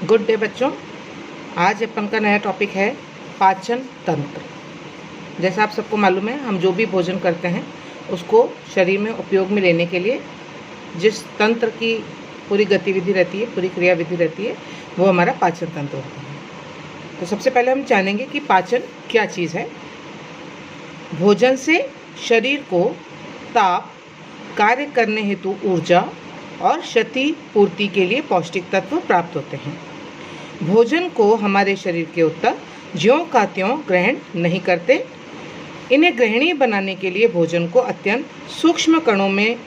Good day बच्चों। आज अपन का नया टॉपिक है पाचन तंत्र। जैसा आप सबको मालूम है, हम जो भी भोजन करते हैं उसको शरीर में उपयोग में लेने के लिए जिस तंत्र की पूरी गतिविधि रहती है, पूरी क्रियाविधि रहती है, वो हमारा पाचन तंत्र होता है। तो सबसे पहले हम जानेंगे कि पाचन क्या चीज़ है। भोजन से शरीर को ताप, कार्य करने हेतु ऊर्जा और क्षति पूर्ति के लिए पौष्टिक तत्व प्राप्त होते हैं। भोजन को हमारे शरीर के ऊतक ज्यों का त्यों ग्रहण नहीं करते। इन्हें ग्रहणीय बनाने के लिए भोजन को अत्यंत सूक्ष्म कणों में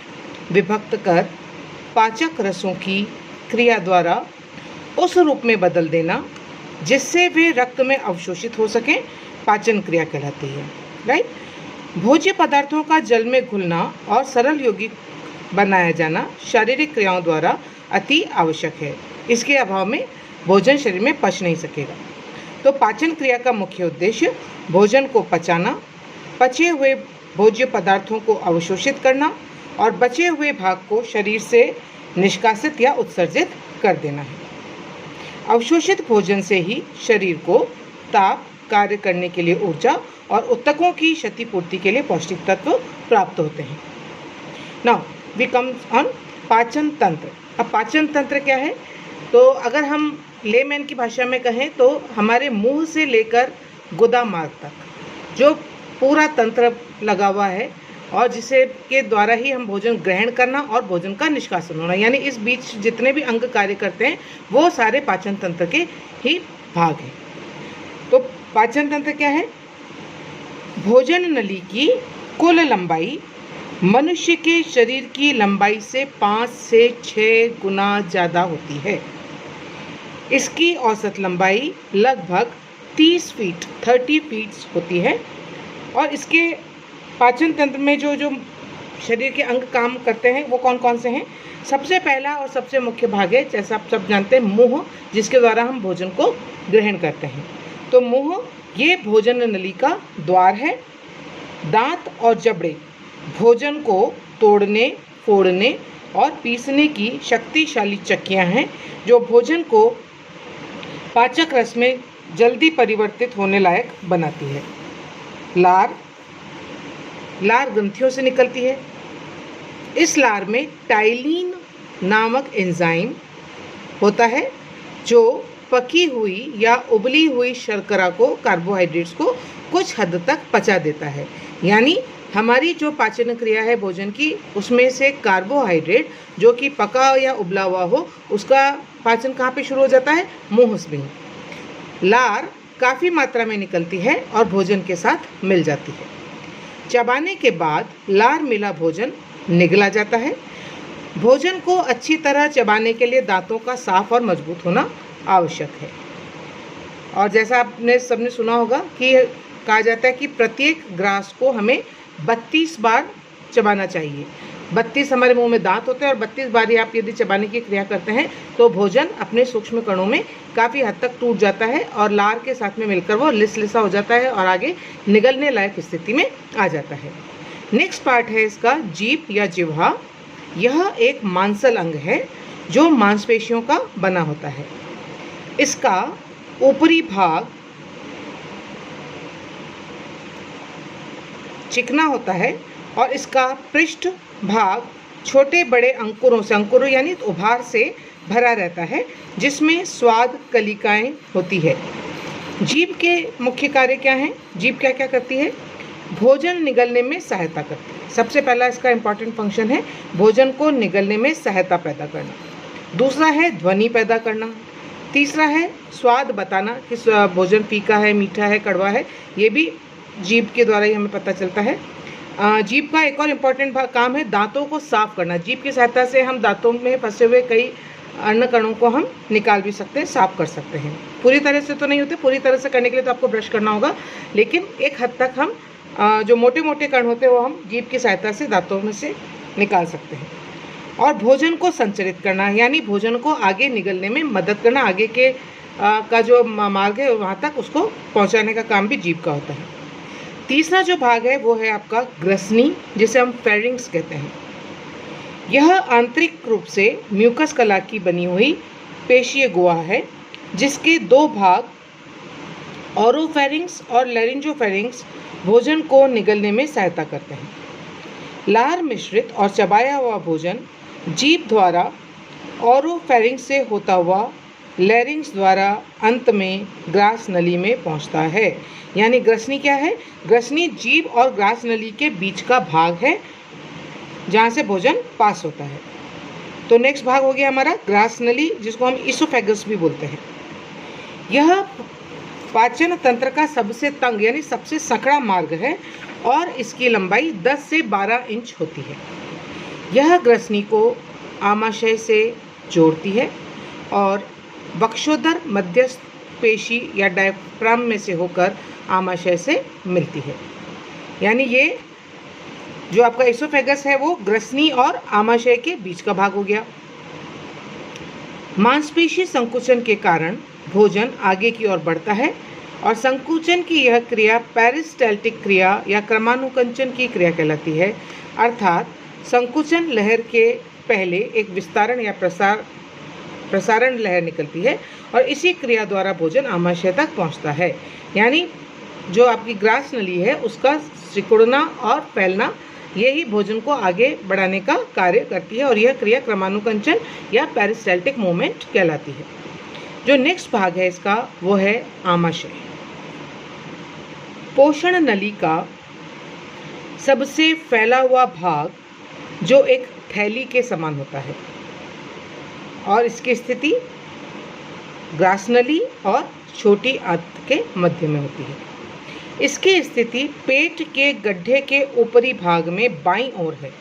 विभक्त कर पाचक रसों की क्रिया द्वारा उस रूप में बदल देना जिससे वे रक्त में अवशोषित हो सकें, पाचन क्रिया कहलाती है। राइट। भोज्य पदार्थों का जल में घुलना और सरल यौगिक बनाया जाना शारीरिक क्रियाओं द्वारा अति आवश्यक है। इसके अभाव में भोजन शरीर में पच नहीं सकेगा। तो पाचन क्रिया का मुख्य उद्देश्य भोजन को पचाना, पचे हुए भोज्य पदार्थों को अवशोषित करना और बचे हुए भाग को शरीर से निष्कासित या उत्सर्जित कर देना है। अवशोषित भोजन से ही शरीर को ताप, कार्य करने के लिए ऊर्जा और ऊतकों की क्षतिपूर्ति के लिए पौष्टिक तत्व प्राप्त होते हैं। नाउ वी कम्स ऑन पाचन तंत्र। अब पाचन तंत्र क्या है? तो अगर हम लेमैन की भाषा में कहें तो हमारे मुंह से लेकर गुदा मार्ग तक जो पूरा तंत्र लगा हुआ है और जिसे के द्वारा ही हम भोजन ग्रहण करना और भोजन का निष्कासन होना, यानी इस बीच जितने भी अंग कार्य करते हैं वो सारे पाचन तंत्र के ही भाग हैं। तो पाचन तंत्र क्या है? भोजन नली की कुल लंबाई मनुष्य के शरीर की लंबाई से 5 से 6 गुना ज़्यादा होती है। इसकी औसत लंबाई लगभग 30 फीट होती है। और इसके पाचन तंत्र में जो शरीर के अंग काम करते हैं वो कौन कौन से हैं? सबसे पहला और सबसे मुख्य भाग है, जैसा आप सब जानते हैं, मुंह, जिसके द्वारा हम भोजन को ग्रहण करते हैं। तो मुंह ये भोजन नली का द्वार है। दांत और जबड़े भोजन को तोड़ने, फोड़ने और पीसने की शक्तिशाली चक्कियां हैं जो भोजन को पाचक रस में जल्दी परिवर्तित होने लायक बनाती है। लार ग्रंथियों से निकलती है। इस लार में टाइलिन नामक एंजाइम होता है जो पकी हुई या उबली हुई शर्करा को, कार्बोहाइड्रेट्स को कुछ हद तक पचा देता है। यानी हमारी जो पाचन क्रिया है भोजन की, उसमें से कार्बोहाइड्रेट जो कि पका या उबला हुआ हो, उसका पाचन कहाँ पे शुरू हो जाता है? मुंह में। लार काफ़ी मात्रा में निकलती है और भोजन के साथ मिल जाती है। चबाने के बाद लार मिला भोजन निगला जाता है। भोजन को अच्छी तरह चबाने के लिए दांतों का साफ और मजबूत होना आवश्यक है। और जैसा आपने सबने सुना होगा कि कहा जाता है कि प्रत्येक ग्रास को हमें 32 बार चबाना चाहिए। 32 हमारे मुंह में दांत होते हैं और 32 बार आप यदि चबाने की क्रिया करते हैं तो भोजन अपने सूक्ष्म कणों में काफ़ी हद तक टूट जाता है और लार के साथ में मिलकर वो लिसा हो जाता है और आगे निगलने लायक स्थिति में आ जाता है। नेक्स्ट पार्ट है इसका जीभ या जिह्वा। यह एक मांसल अंग है जो मांसपेशियों का बना होता है। इसका ऊपरी भाग चिकना होता है और इसका पृष्ठ भाग छोटे बड़े अंकुरों यानी उभार से भरा रहता है जिसमें स्वाद कलिकाएं होती है। जीभ के मुख्य कार्य क्या हैं? जीभ क्या क्या करती है? भोजन निगलने में सहायता करती है। सबसे पहला इसका इम्पॉर्टेंट फंक्शन है भोजन को निगलने में सहायता पैदा करना। दूसरा है ध्वनि पैदा करना। तीसरा है स्वाद बताना कि भोजन फीका है, मीठा है, कड़वा है। ये भी जीभ के द्वारा ही हमें पता चलता है। जीभ का एक और इम्पॉर्टेंट काम है दांतों को साफ करना। जीभ की सहायता से हम दांतों में फंसे हुए कई अन्न कणों को हम निकाल भी सकते हैं, साफ कर सकते हैं। पूरी तरह से तो नहीं होते, पूरी तरह से करने के लिए तो आपको ब्रश करना होगा, लेकिन एक हद तक हम जो मोटे मोटे कण होते हैं वो हम जीभ की सहायता से दांतों में से निकाल सकते हैं। और भोजन को संचरित करना, यानी भोजन को आगे निगलने में मदद करना, आगे के का जो मार्ग है वहाँ तक उसको पहुँचाने का काम भी जीभ का होता है। तीसरा जो भाग है वो है आपका ग्रसनी, जिसे हम फेरिंग्स कहते हैं। यह आंतरिक रूप से म्यूकस कला की बनी हुई पेशीय गुहा है जिसके दो भाग ओरोफेरिंक्स और लैरिंजोफेरिंक्स भोजन को निगलने में सहायता करते हैं। लार मिश्रित और चबाया हुआ भोजन जीभ द्वारा ओरोफेरिंक्स से होता हुआ लैरिंक्स द्वारा अंत में ग्रास नली में पहुंचता है। यानी ग्रसनी क्या है? ग्रसनी जीभ और ग्रास नली के बीच का भाग है जहाँ से भोजन पास होता है। तो नेक्स्ट भाग हो गया हमारा ग्रास नली, जिसको हम इसोफेगस भी बोलते हैं। यह पाचन तंत्र का सबसे तंग यानी सबसे संकरा मार्ग है और इसकी लंबाई 10 से 12 इंच होती है। यह ग्रसनी को आमाशय से जोड़ती है और वक्षोदर मध्यस्थ पेशी या डायफ्राम में से होकर आमाशय से मिलती है। यानी ये जो आपका इसोफेगस है वो ग्रसनी और आमाशय के बीच का भाग हो गया। मांसपेशी संकुचन के कारण भोजन आगे की ओर बढ़ता है और संकुचन की यह क्रिया पेरिस्टाल्टिक क्रिया या क्रमानुकंचन की क्रिया कहलाती है। अर्थात संकुचन लहर के पहले एक विस्तारण या प्रसारण लहर निकलती है और इसी क्रिया द्वारा भोजन आमाशय तक पहुंचता है। यानी जो आपकी ग्रास नली है उसका सिकुड़ना और फैलना यही भोजन को आगे बढ़ाने का कार्य करती है और यह क्रिया क्रमानुकंचन या पेरिस्टाल्टिक मूवमेंट कहलाती है। जो नेक्स्ट भाग है इसका वो है आमाशय। पोषण नली का सबसे फैला हुआ भाग जो एक थैली के समान होता है और इसकी स्थिति ग्रास नली और छोटी आंत के मध्य में होती है। इसकी स्थिति पेट के गड्ढे के ऊपरी भाग में बाईं ओर है।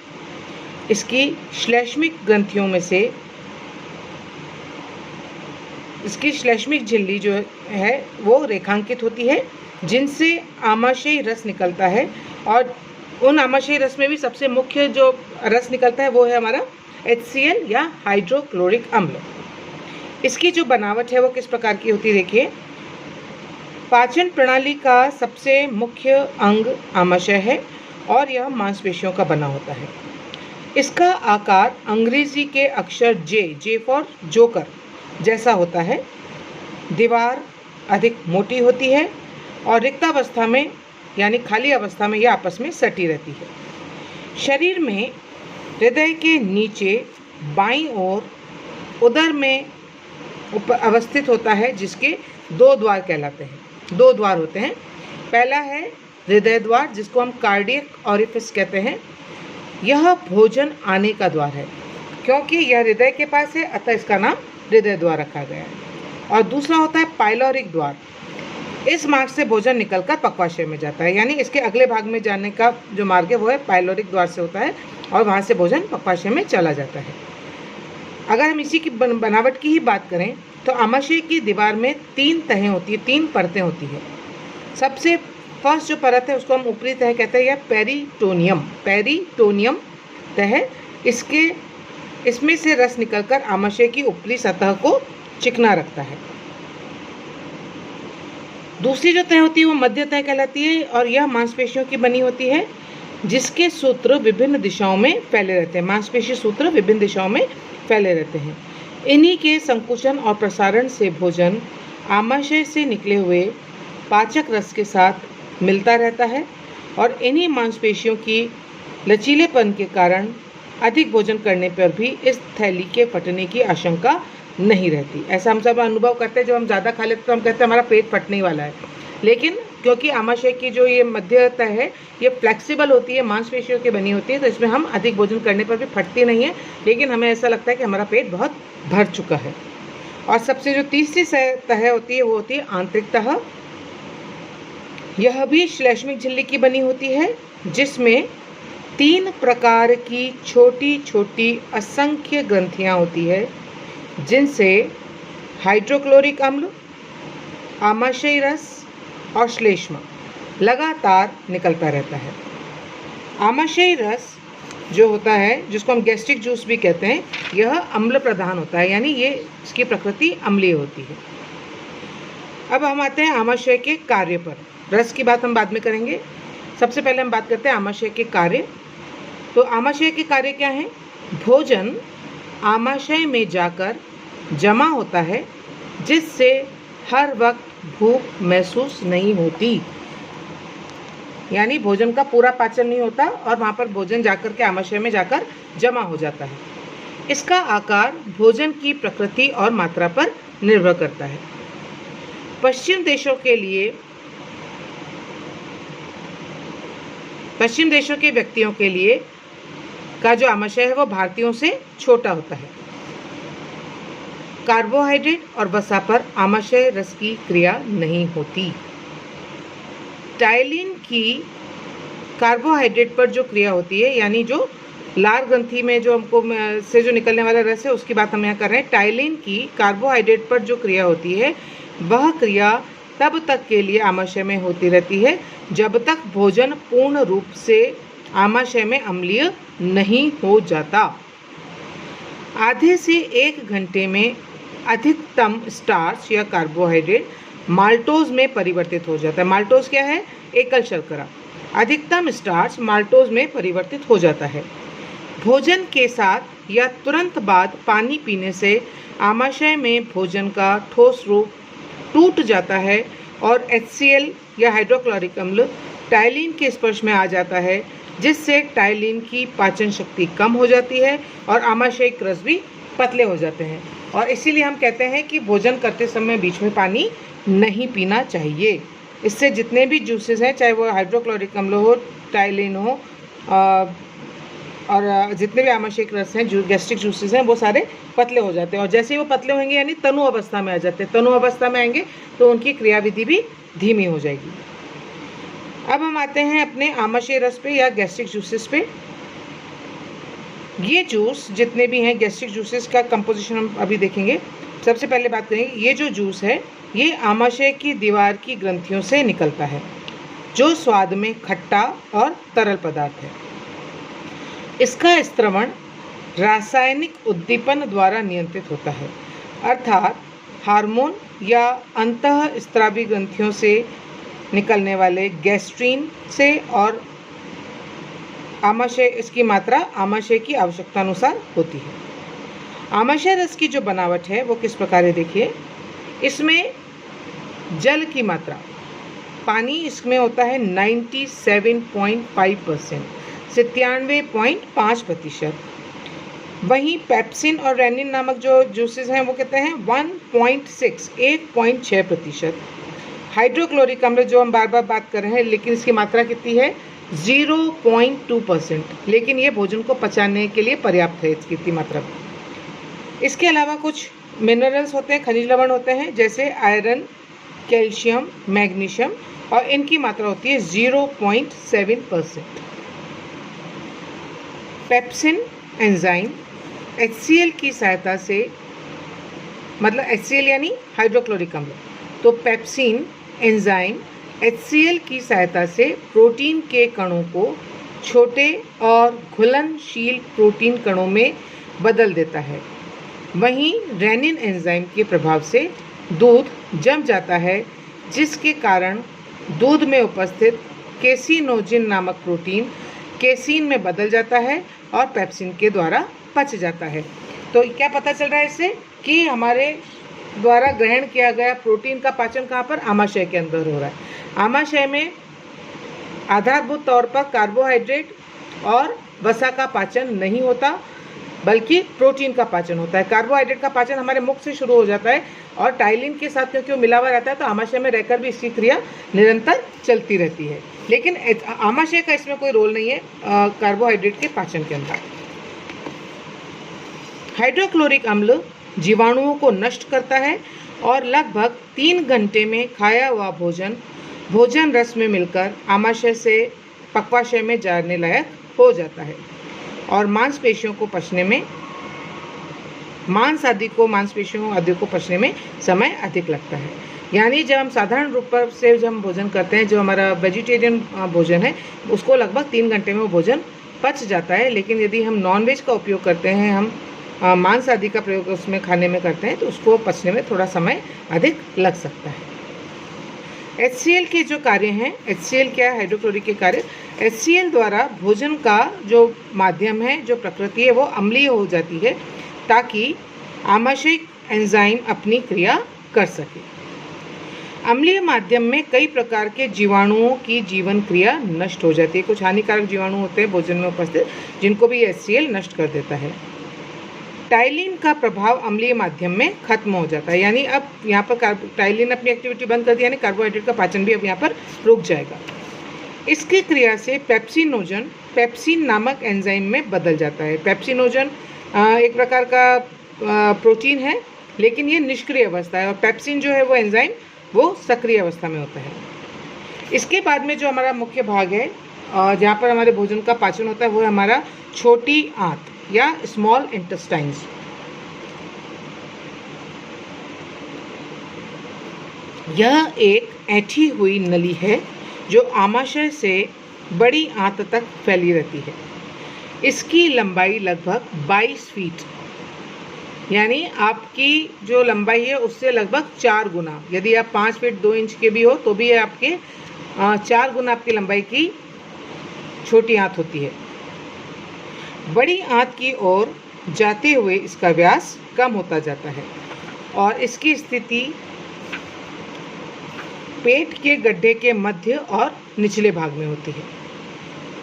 इसकी श्लैष्मिक ग्रंथियों में से इसकी श्लैष्मिक झिल्ली जो है वो रेखांकित होती है जिनसे आमाशयी रस निकलता है और उन आमाशयी रस में भी सबसे मुख्य जो रस निकलता है वो है हमारा HCl या हाइड्रोक्लोरिक अम्ल। इसकी जो बनावट है वो किस प्रकार की होती है देखिए। पाचन प्रणाली का सबसे मुख्य अंग आमाशय है और यह मांसपेशियों का बना होता है। इसका आकार अंग्रेजी के अक्षर जे फॉर जोकर जैसा होता है। दीवार अधिक मोटी होती है और रिक्तावस्था में यानी खाली अवस्था में यह आपस में सटी रहती है। शरीर में हृदय के नीचे बाईं ओर उदर में अवस्थित होता है जिसके दो द्वार कहलाते हैं। दो द्वार होते हैं। पहला है हृदय द्वार जिसको हम कार्डियक ऑरिफिस कहते हैं। यह भोजन आने का द्वार है क्योंकि यह हृदय के पास है अतः इसका नाम हृदय द्वार रखा गया है। और दूसरा होता है पाइलोरिक द्वार। इस मार्ग से भोजन निकलकर पक्वाशय में जाता है। यानी इसके अगले भाग में जाने का जो मार्ग है वो है पाइलोरिक द्वार से होता है और वहाँ से भोजन पक्वाशय में चला जाता है। अगर हम इसी की बनावट की ही बात करें तो आमाशय की दीवार में 3 तहें होती है, 3 परतें होती है। सबसे फर्स्ट जो परत है उसको हम ऊपरी तह कहते हैं या पेरिटोनियम तह। इसमें से रस निकलकर आमाशय की ऊपरी सतह को चिकना रखता है। दूसरी जो तह होती है वो मध्य तह कहलाती है और यह मांसपेशियों की बनी होती है जिसके सूत्र विभिन्न दिशाओं में फैले रहते हैं। मांसपेशी सूत्र विभिन्न दिशाओं में फैले रहते हैं। इन्हीं के संकुचन और प्रसारण से भोजन आमाशय से निकले हुए पाचक रस के साथ मिलता रहता है और इन्हीं मांसपेशियों की लचीलेपन के कारण अधिक भोजन करने पर भी इस थैली के फटने की आशंका नहीं रहती। ऐसा हम सब अनुभव करते हैं, जब हम ज़्यादा खा लेते तो हम कहते हैं हमारा पेट फटने वाला है, लेकिन क्योंकि आमाशय की जो ये मध्यतः है ये फ्लेक्सिबल होती है, मांसपेशियों की बनी होती है, तो इसमें हम अधिक भोजन करने पर भी फटती नहीं है, लेकिन हमें ऐसा लगता है कि हमारा पेट बहुत भर चुका है। और सबसे जो तीसरी तह होती है वो होती है आंतरिक तह। यह भी श्लैष्मिक झिल्ली की बनी होती है जिसमें 3 प्रकार की छोटी छोटी असंख्य ग्रंथियां होती है जिनसे हाइड्रोक्लोरिक अम्ल, आमाशयी रस और श्लेष्मा लगातार निकलता रहता है। आमाशयी रस जो होता है जिसको हम गैस्ट्रिक जूस भी कहते हैं, यह अम्ल प्रधान होता है, यानी ये इसकी प्रकृति अम्लीय होती है। अब हम आते हैं आमाशय के कार्य पर। रस की बात हम बाद में करेंगे, सबसे पहले हम बात करते हैं आमाशय के कार्य। तो आमाशय के कार्य क्या हैं? भोजन आमाशय में जाकर जमा होता है जिससे हर वक्त भूख महसूस नहीं होती। यानी भोजन का पूरा पाचन नहीं होता और वहाँ पर भोजन जाकर के आमाशय में जाकर जमा हो जाता है। इसका आकार भोजन की प्रकृति और मात्रा पर निर्भर करता है। पश्चिम देशों के व्यक्तियों के लिए का जो आमाशय है वो भारतीयों से छोटा होता है। कार्बोहाइड्रेट और वसा पर आमाशय रस की क्रिया नहीं होती। टाइलिन की कार्बोहाइड्रेट पर जो क्रिया होती है, यानी जो लार ग्रंथि में जो हमको से जो निकलने वाला रस है उसकी बात हम यहाँ कर रहे हैं। टाइलिन की कार्बोहाइड्रेट पर जो क्रिया होती है वह क्रिया तब तक के लिए आमाशय में होती रहती है जब तक भोजन पूर्ण रूप से आमाशय में अम्लीय नहीं हो जाता। आधे से 1 घंटे में अधिकतम स्टार्च या कार्बोहाइड्रेट माल्टोज में परिवर्तित हो जाता है। माल्टोज क्या है? एकल शर्करा। अधिकतम स्टार्च माल्टोज में परिवर्तित हो जाता है। भोजन के साथ या तुरंत बाद पानी पीने से आमाशय में भोजन का ठोस रूप टूट जाता है और HCl या हाइड्रोक्लोरिक अम्ल टाइलिन के स्पर्श में आ जाता है, जिससे टाइलिन की पाचन शक्ति कम हो जाती है और आमाशयिक रस भी पतले हो जाते हैं। और इसीलिए हम कहते हैं कि भोजन करते समय बीच में पानी नहीं पीना चाहिए। इससे जितने भी जूसेस हैं, चाहे वो हाइड्रोक्लोरिक अम्ल हो, टाइलिन हो और जितने भी आमाशयिक रस हैं, जो गैस्ट्रिक जूसेस हैं, वो सारे पतले हो जाते हैं। और जैसे ही वो पतले होंगे यानी तनु अवस्था में आ जाते हैं। तनु अवस्था में आएंगे तो उनकी क्रियाविधि भी धीमी हो जाएगी। अब हम आते हैं अपने आमाशय रस पे या गैस्ट्रिक जूसेस पे। ये जूस जितने भी हैं गैस्ट्रिक जूसेस का कंपोजिशन हम अभी देखेंगे। सबसे पहले बात करेंगे, ये जो जूस है ये आमाशय की दीवार की ग्रंथियों से निकलता है, जो स्वाद में खट्टा और तरल पदार्थ है। इसका स्त्रवण रासायनिक उद्दीपन द्वारा नियंत्रित होता है, अर्थात हार्मोन या अंतःस्रावी ग्रंथियों से निकलने वाले गैस्ट्रीन से, और आमाशय इसकी मात्रा आमाशय की आवश्यकता अनुसार होती है। आमाशय रस की जो बनावट है वो किस प्रकार है देखिए। इसमें जल की मात्रा, पानी इसमें होता है 97.5%, 97.5%। वहीं पेप्सिन और रेनिन नामक जो जूसेस हैं वो कहते हैं 1.6%। हाइड्रोक्लोरिक अम्ल जो हम बार बार बात कर रहे हैं, लेकिन इसकी मात्रा कितनी है? 0.2%। लेकिन ये भोजन को पचाने के लिए पर्याप्त है इसकी इतनी मात्रा। इसके अलावा कुछ मिनरल्स होते हैं, खनिज लवण होते हैं, जैसे आयरन, कैल्शियम, मैग्नीशियम, और इनकी मात्रा होती है 0.7%। पेप्सिन एंजाइम HCl की सहायता से, मतलब HCl यानी हाइड्रोक्लोरिक अम्ल, तो पेप्सिन एंजाइम HCl की सहायता से प्रोटीन के कणों को छोटे और घुलनशील प्रोटीन कणों में बदल देता है। वहीं रेनिन एंजाइम के प्रभाव से दूध जम जाता है, जिसके कारण दूध में उपस्थित केसिनोजिन नामक प्रोटीन केसिन में बदल जाता है और पेप्सिन के द्वारा पच जाता है। तो क्या पता चल रहा है इससे कि हमारे द्वारा ग्रहण किया गया प्रोटीन का पाचन कहाँ पर? आमाशय के अंदर हो रहा है। आमाशय में आधारभूत तौर पर कार्बोहाइड्रेट और वसा का पाचन नहीं होता, बल्कि प्रोटीन का पाचन होता है। कार्बोहाइड्रेट का पाचन हमारे मुख से शुरू हो जाता है और टाइलिन के साथ क्योंकि वो मिला हुआ रहता है तो आमाशय में रहकर भी इसकी क्रिया निरंतर चलती रहती है। लेकिन आमाशय का इसमें कोई रोल नहीं है कार्बोहाइड्रेट के पाचन के अंदर। हाइड्रोक्लोरिक अम्ल जीवाणुओं को नष्ट करता है और लगभग 3 घंटे में खाया हुआ भोजन रस में मिलकर आमाशय से पक्वाशय में जाने लायक हो जाता है और मांसपेशियों को पचने में मांसपेशियों आदि को पचने में समय अधिक लगता है। यानी जब हम साधारण रूप से जब हम भोजन करते हैं, जो हमारा वेजिटेरियन भोजन है, उसको लगभग 3 घंटे में वो भोजन पच जाता है। लेकिन यदि हम नॉनवेज का उपयोग करते हैं, हम मांस आदि का प्रयोग उसमें खाने में करते हैं, तो उसको पचने में थोड़ा समय अधिक लग सकता है। HCl के जो कार्य हैं, HCl क्या है? हाइड्रोक्लोरिक के कार्य। HCl द्वारा भोजन का जो माध्यम है, जो प्रकृति है, वो अम्लीय हो जाती है ताकि आमाशयिक एंजाइम अपनी क्रिया कर सके। अम्लीय माध्यम में कई प्रकार के जीवाणुओं की जीवन क्रिया नष्ट हो जाती है। कुछ हानिकारक जीवाणु होते हैं भोजन में उपस्थित, जिनको भी HCl नष्ट कर देता है। टाइलिन का प्रभाव अम्लीय माध्यम में खत्म हो जाता है, यानी अब यहाँ पर टाइलिन अपनी एक्टिविटी बंद कर दी, यानी कार्बोहाइड्रेट का पाचन भी अब यहाँ पर रुक जाएगा। इसकी क्रिया से पेप्सिनोजन पेप्सिन नामक एंजाइम में बदल जाता है। पेप्सिनोजन एक प्रकार का प्रोटीन है, लेकिन ये निष्क्रिय अवस्था है, और पेप्सिन जो है वो एंजाइम वो सक्रिय अवस्था में होता है। इसके बाद में जो हमारा मुख्य भाग है जहाँ पर हमारे भोजन का पाचन होता है वो है हमारा छोटी आंत या स्मॉल इंटेस्टाइन्स। यह एक ऐंठी हुई नली है जो आमाशय से बड़ी आंत तक फैली रहती है। इसकी लंबाई लगभग 22 फीट, यानी आपकी जो लंबाई है उससे लगभग 4 गुना। यदि आप 5 फीट 2 इंच के भी हो तो भी आपके 4 गुना आपकी लंबाई की छोटी आंत होती है। बड़ी आंत की ओर जाते हुए इसका व्यास कम होता जाता है और इसकी स्थिति पेट के गड्ढे के मध्य और निचले भाग में होती है।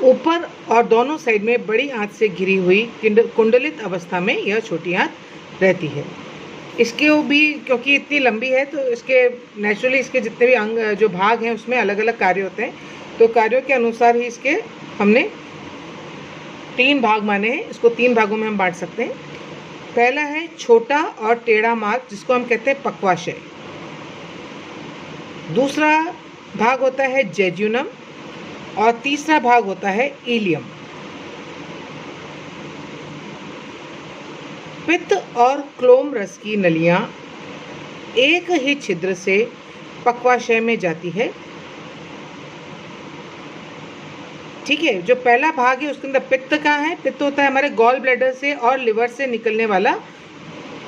ऊपर और दोनों साइड में बड़ी आंत से घिरी हुई कुंडलित अवस्था में यह छोटी आंत रहती है। इसके भी क्योंकि इतनी लंबी है तो इसके नेचुरली इसके जितने भी अंग जो भाग हैं उसमें अलग अलग कार्य होते हैं, तो कार्यों के अनुसार ही इसके हमने 3 भाग माने हैं। इसको 3 भागों में हम बांट सकते हैं। पहला है छोटा और टेढ़ा मार्ग, जिसको हम कहते हैं पक्वाशय। दूसरा भाग होता है जेजुनम और तीसरा भाग होता है इलियम। पित्त और क्लोम रस की नलियां एक ही छिद्र से पक्वाशय में जाती है। ठीक है, जो पहला भाग है उसके अंदर पित्त का है। पित्त होता है हमारे गॉल ब्लैडर से और लिवर से निकलने वाला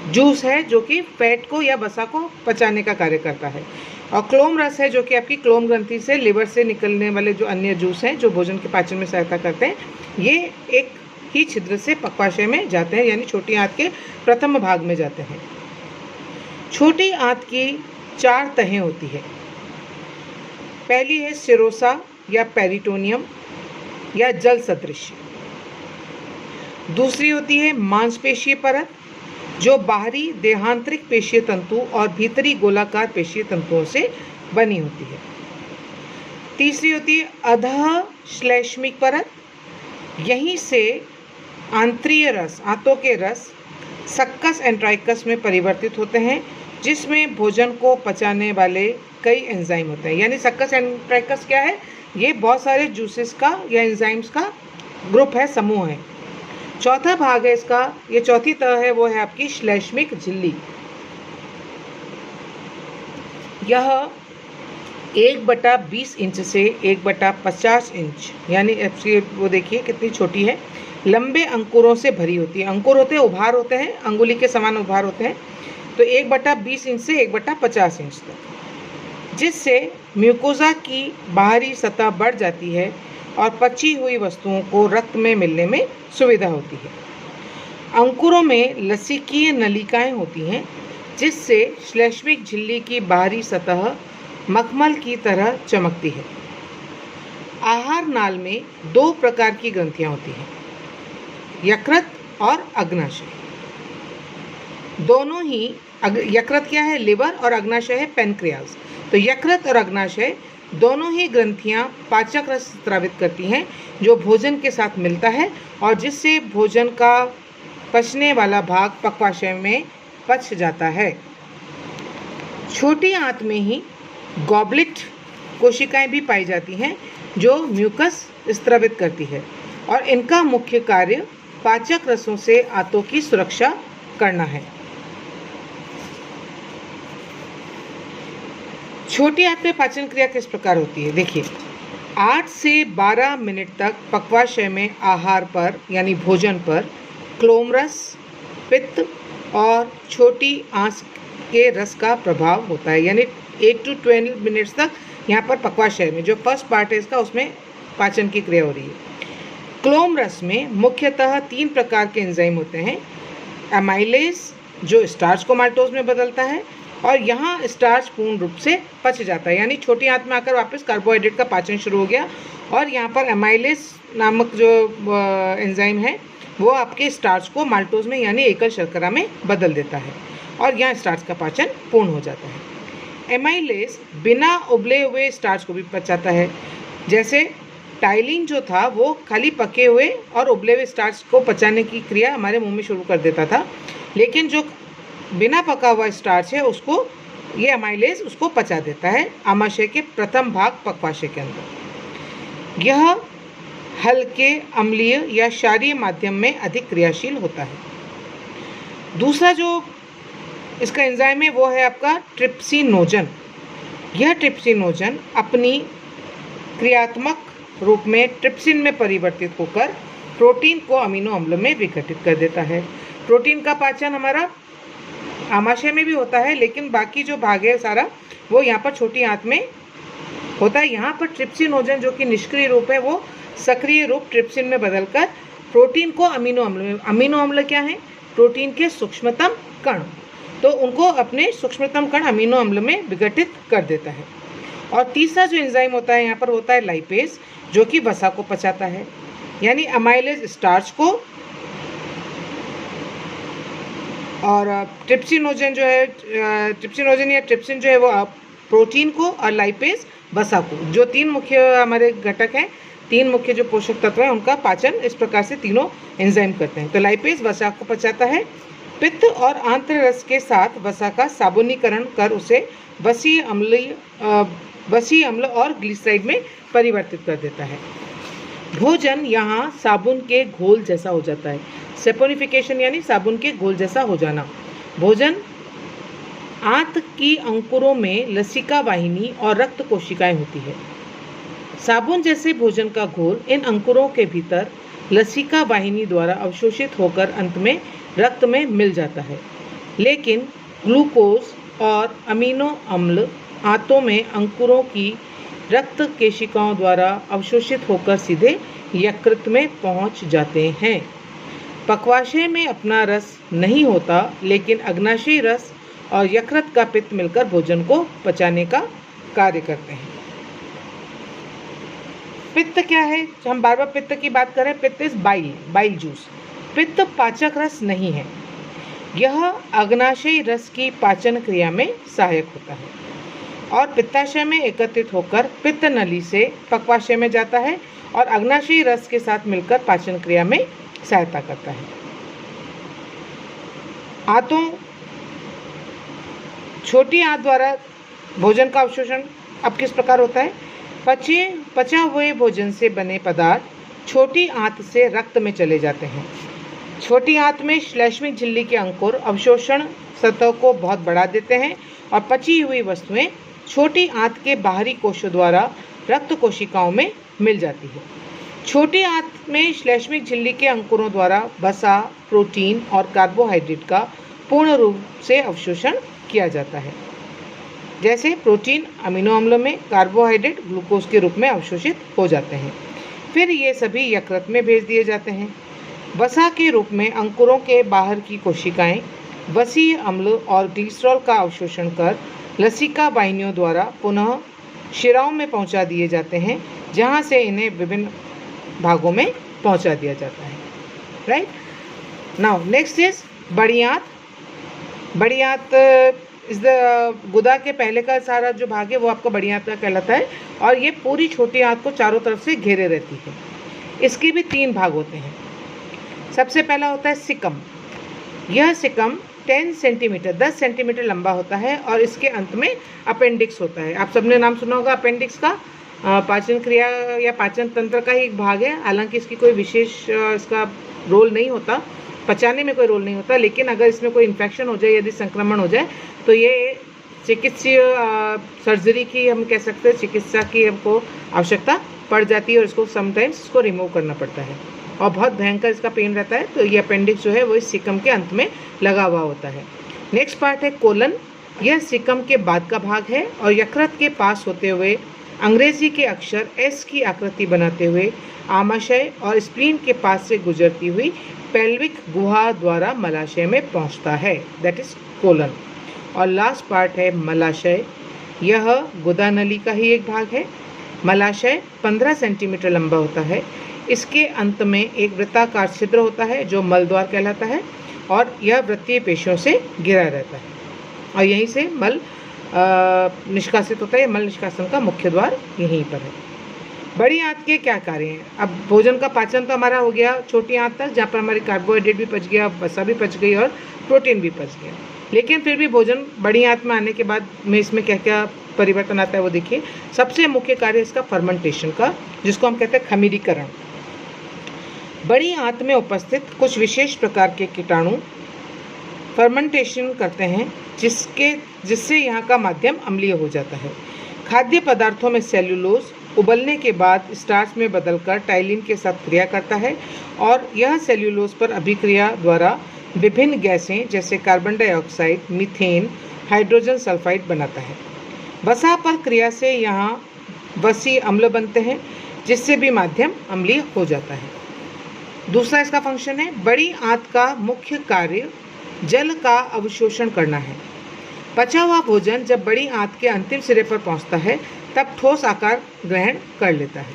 जूस है, जो कि फैट को या वसा को पचाने का कार्य करता है। और क्लोम रस है जो कि आपकी क्लोम ग्रंथि से लिवर से निकलने वाले जो अन्य जूस हैं जो भोजन के पाचन में सहायता करते हैं, ये एक ही छिद्र से पक्वाशय में जाते हैं, यानी छोटी आंत के प्रथम भाग में जाते हैं। छोटी आंत की 4 तहें होती है। पहली है सिरोसा या पेरिटोनियम या जल सदृश। दूसरी होती है मांसपेशीय परत, जो बाहरी देहांतरिक पेशीय तंतु और भीतरी गोलाकार पेशीय तंतुओं से बनी होती है। तीसरी होती है अधः श्लेष्मिक परत। यहीं से आंतरीय रस, आंतों के रस सक्कस एंट्राइकस में परिवर्तित होते हैं, जिसमें भोजन को पचाने वाले कई एंजाइम होते हैं। यानी सक्कस एंट्राइकस क्या है? ये बहुत सारे जूसेस का या एंजाइम्स का ग्रुप है, समूह है। चौथा भाग है इसका, ये चौथी तह है, वो है आपकी श्लेष्मिक झिल्ली। यह 1/20 इंच से 1/50 इंच, यानी वो देखिए कितनी छोटी है, लंबे अंकुरों से भरी होती है। अंकुर होते हैं, उभार होते हैं, अंगुली के समान उभार होते हैं। तो 1/20 इंच से 1/50 इंच तक, जिससे म्यूकोजा की बाहरी सतह बढ़ जाती है और पची हुई वस्तुओं को रक्त में मिलने में सुविधा होती है। अंकुरों में लसीकीय नलिकाएं होती हैं, जिससे श्लेष्मिक झिल्ली की बाहरी सतह मखमल की तरह चमकती है। आहार नाल में 2 प्रकार की ग्रंथियां होती हैं, यकृत और अग्नाशय। दोनों ही यकृत क्या है? लिवर, और अग्नाशय है पेनक्रियाज। तो यकृत और अग्नाशय दोनों ही ग्रंथियां पाचक रस स्रावित करती हैं, जो भोजन के साथ मिलता है और जिससे भोजन का पचने वाला भाग पक्वाशय में पच जाता है। छोटी आंत में ही गॉबलेट कोशिकाएं भी पाई जाती हैं, जो म्यूकस स्रावित करती है, और इनका मुख्य कार्य पाचक रसों से आंतों की सुरक्षा करना है। छोटी आंत में पाचन क्रिया किस प्रकार होती है? देखिए, 8 से 12 मिनट तक पक्वाशय में आहार पर यानी भोजन पर क्लोमरस, पित्त और छोटी आंत के रस का प्रभाव होता है। यानी 8 to 12 मिनट्स तक यहाँ पर पक्वाशय में जो फर्स्ट पार्ट है इसका, उसमें पाचन की क्रिया हो रही है। क्लोम रस में मुख्यतः 3 प्रकार के एंजाइम होते हैं। एमाइलेज, जो स्टार्च को माल्टोज में बदलता है, और यहाँ स्टार्च पूर्ण रूप से पच जाता है, यानी छोटी आंत में आकर वापस कार्बोहाइड्रेट का पाचन शुरू हो गया और यहाँ पर एमाइलेज नामक जो एंजाइम है वो आपके स्टार्च को माल्टोज में यानी एकल शर्करा में बदल देता है और यहाँ स्टार्च का पाचन पूर्ण हो जाता है। एमाइलेज बिना उबले हुए स्टार्च को भी पचाता है। जैसे टाइलिन जो था वो खाली पके हुए और उबले हुए स्टार्च को पचाने की क्रिया हमारे मुंह में शुरू कर देता था, लेकिन जो बिना पका हुआ स्टार्च है उसको ये एमाइलेज उसको पचा देता है आमाशय के प्रथम भाग पक्वाशय के अंदर। यह हल्के अम्लीय या क्षारीय माध्यम में अधिक क्रियाशील होता है। दूसरा जो इसका एंजाइम है वो है आपका ट्रिप्सिनोजन। यह ट्रिप्सिनोजन अपनी क्रियात्मक रूप में ट्रिप्सिन में परिवर्तित होकर प्रोटीन को अमीनो अम्ल में विघटित कर देता है। प्रोटीन का पाचन हमारा आमाशय में भी होता है, लेकिन बाकी जो भाग है सारा वो यहाँ पर छोटी आंत में होता है। यहाँ पर ट्रिप्सिनोजन जो कि निष्क्रिय रूप है वो सक्रिय रूप ट्रिप्सिन में बदलकर प्रोटीन को अमीनो अम्ल में, अमीनो अम्ल क्या है? प्रोटीन के सूक्ष्मतम कण, तो उनको अपने सूक्ष्मतम कण अमीनो अम्ल में विघटित कर देता है। और तीसरा जो एंजाइम होता है यहाँ पर होता है लाइपेज, जो कि वसा को पचाता है, यानी अमाइलेज स्टार्च को और ट्रिप्सिनोजन जो है ट्रिप्सिनोजन या ट्रिप्सिन जो है वो प्रोटीन को और लाइपेज वसा को, जो तीन मुख्य हमारे घटक हैं, तीन मुख्य जो पोषक तत्व हैं उनका पाचन इस प्रकार से तीनों एंजाइम करते हैं। तो लाइपेज वसा को पचाता है, पित्त और आंत्र रस के साथ वसा का साबुनीकरण कर उसे वसीय अम्ल और ग्लिसराइड में परिवर्तित कर देता है। भोजन यहाँ साबुन के घोल जैसा हो जाता है। सेपोनिफिकेशन यानी साबुन के घोल जैसा हो जाना। भोजन आंत की अंकुरों में लसिका वाहिनी और रक्त कोशिकाएं होती है। साबुन जैसे भोजन का घोल इन अंकुरों के भीतर लसिका वाहिनी द्वारा अवशोषित होकर अंत में रक्त में मिल जाता है, लेकिन ग्लूकोज और अमीनो अम्ल आंतों में अंकुरों की रक्त केशिकाओं द्वारा अवशोषित होकर सीधे यकृत में पहुंच जाते हैं। पक्वाशय में अपना रस नहीं होता, लेकिन अग्नाशयी रस और यकृत का पित्त मिलकर भोजन को पचाने का कार्य करते हैं। पित्त क्या है? हम बार बार पित्त की बात करें। पित्त इज बाइल जूस। पित्त पाचक रस नहीं है, यह अग्नाशयी रस की पाचन क्रिया में सहायक होता है और पित्ताशय में एकत्रित होकर पित्त नली से पक्वाशय में जाता है और अग्नाशयी रस के साथ मिलकर पाचन क्रिया में सहायता करता है। आंतों छोटी आंत द्वारा भोजन का अवशोषण अब किस प्रकार होता है? पचा हुए भोजन से बने पदार्थ छोटी आंत से रक्त में चले जाते हैं। छोटी आंत में श्लैष्मिक झिल्ली के अंकुर अवशोषण सतह को बहुत बढ़ा देते हैं और पची हुई वस्तुएं छोटी आंत के बाहरी कोशों द्वारा रक्त कोशिकाओं में मिल जाती है। छोटी आंत में श्लैष्मिक झिल्ली के अंकुरों द्वारा वसा, प्रोटीन और कार्बोहाइड्रेट का पूर्ण रूप से अवशोषण किया जाता है। जैसे प्रोटीन अमीनो अम्ल में, कार्बोहाइड्रेट ग्लूकोज के रूप में अवशोषित हो जाते हैं। फिर ये सभी यकृत में भेज दिए जाते हैं। वसा के रूप में अंकुरों के बाहर की कोशिकाएं वसीय अम्ल और ग्लिसरॉल का अवशोषण कर लसिका वाहिनियों द्वारा पुनः शिराओं में पहुंचा दिए जाते हैं, जहां से इन्हें विभिन्न भागों में पहुंचा दिया जाता है। राइट नाउ नेक्स्ट इज बड़ी आंत। बड़ी आंत इस गुदा के पहले का सारा जो भाग है वो आपका बड़ी आंत का कहलाता है और ये पूरी छोटी आंत को चारों तरफ से घेरे रहती है। इसके भी तीन भाग होते हैं। सबसे पहला होता है सिकम। यह सिकम 10 सेंटीमीटर लंबा होता है और इसके अंत में अपेंडिक्स होता है। आप सबने नाम सुना होगा अपेंडिक्स का। पाचन क्रिया या पाचन तंत्र का ही एक भाग है, हालांकि इसकी कोई विशेष इसका रोल नहीं होता, पचाने में कोई रोल नहीं होता, लेकिन अगर इसमें कोई इन्फेक्शन हो जाए, यदि संक्रमण हो जाए तो ये चिकित्सीय सर्जरी की हम कह सकते हैं, चिकित्सा की हमको आवश्यकता पड़ जाती है और इसको समटाइम्स इसको रिमूव करना पड़ता है और बहुत भयंकर इसका पेन रहता है। तो ये अपेंडिक्स जो है वो इस सिकम के अंत में लगा हुआ होता है। नेक्स्ट पार्ट है कोलन। यह सिकम के बाद का भाग है और यकृत के पास होते हुए अंग्रेजी के अक्षर एस की आकृति बनाते हुए आमाशय और स्प्लीन के पास से गुजरती हुई पेल्विक गुहा द्वारा मलाशय में पहुंचता है, दैट इज कोलन। और लास्ट पार्ट है मलाशय। यह गुदा नली का ही एक भाग है। मलाशय 15 सेंटीमीटर लंबा होता है। इसके अंत में एक वृत्ताकार छिद्र होता है जो मलद्वार कहलाता है और यह वृत्तीय पेशियों से घिरा रहता है और यहीं से मल निष्कासित होता है। मल निष्कासन का मुख्य द्वार यहीं पर है। बड़ी आंत के क्या कार्य हैं? अब भोजन का पाचन तो हमारा हो गया छोटी आंत तक, जहाँ पर हमारी कार्बोहाइड्रेट भी पच गया, वसा भी पच गई और प्रोटीन भी पच गया। लेकिन फिर भी भोजन बड़ी आंत में आने के बाद में इसमें क्या क्या परिवर्तन आता है वो देखिए। सबसे मुख्य कार्य इसका फर्मेंटेशन का, जिसको हम कहते हैं खमीरीकरण। बड़ी आंत में उपस्थित कुछ विशेष प्रकार के कीटाणु फर्मेंटेशन करते हैं जिससे यहाँ का माध्यम अम्लीय हो जाता है। खाद्य पदार्थों में सेल्यूलोज उबलने के बाद स्टार्च में बदलकर टाइलिन के साथ क्रिया करता है और यह सेल्यूलोज पर अभिक्रिया द्वारा विभिन्न गैसें जैसे carbon dioxide, methane, hydrogen sulphide बनाता है। वसा पर क्रिया से यहाँ वसीय अम्ल बनते हैं जिससे भी माध्यम अम्लीय हो जाता है। दूसरा इसका फंक्शन है, बड़ी आंत का मुख्य कार्य जल का अवशोषण करना है। पचा हुआ भोजन जब बड़ी आंत के अंतिम सिरे पर पहुंचता है तब ठोस आकार ग्रहण कर लेता है।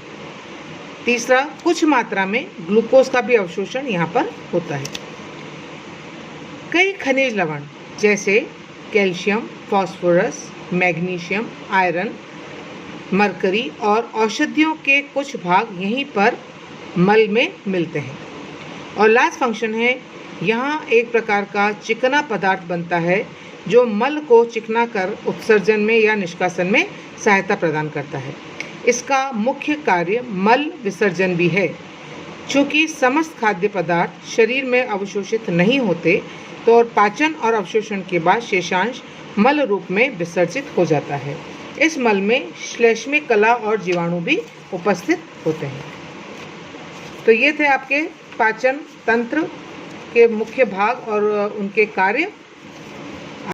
तीसरा, कुछ मात्रा में ग्लूकोज का भी अवशोषण यहाँ पर होता है। कई खनिज लवण जैसे calcium, phosphorus, magnesium, iron, mercury और औषधियों के कुछ भाग यहीं पर मल में मिलते हैं। और लास्ट फंक्शन है, यहाँ एक प्रकार का चिकना पदार्थ बनता है जो मल को चिकना कर उत्सर्जन में या निष्कासन में सहायता प्रदान करता है। इसका मुख्य कार्य मल विसर्जन भी है। चूँकि समस्त खाद्य पदार्थ शरीर में अवशोषित नहीं होते तो और पाचन और अवशोषण के बाद शेषांश मल रूप में विसर्जित हो जाता है। इस मल में श्लेष्मिक कला और जीवाणु भी उपस्थित होते हैं। तो ये थे आपके पाचन तंत्र के मुख्य भाग और उनके कार्य।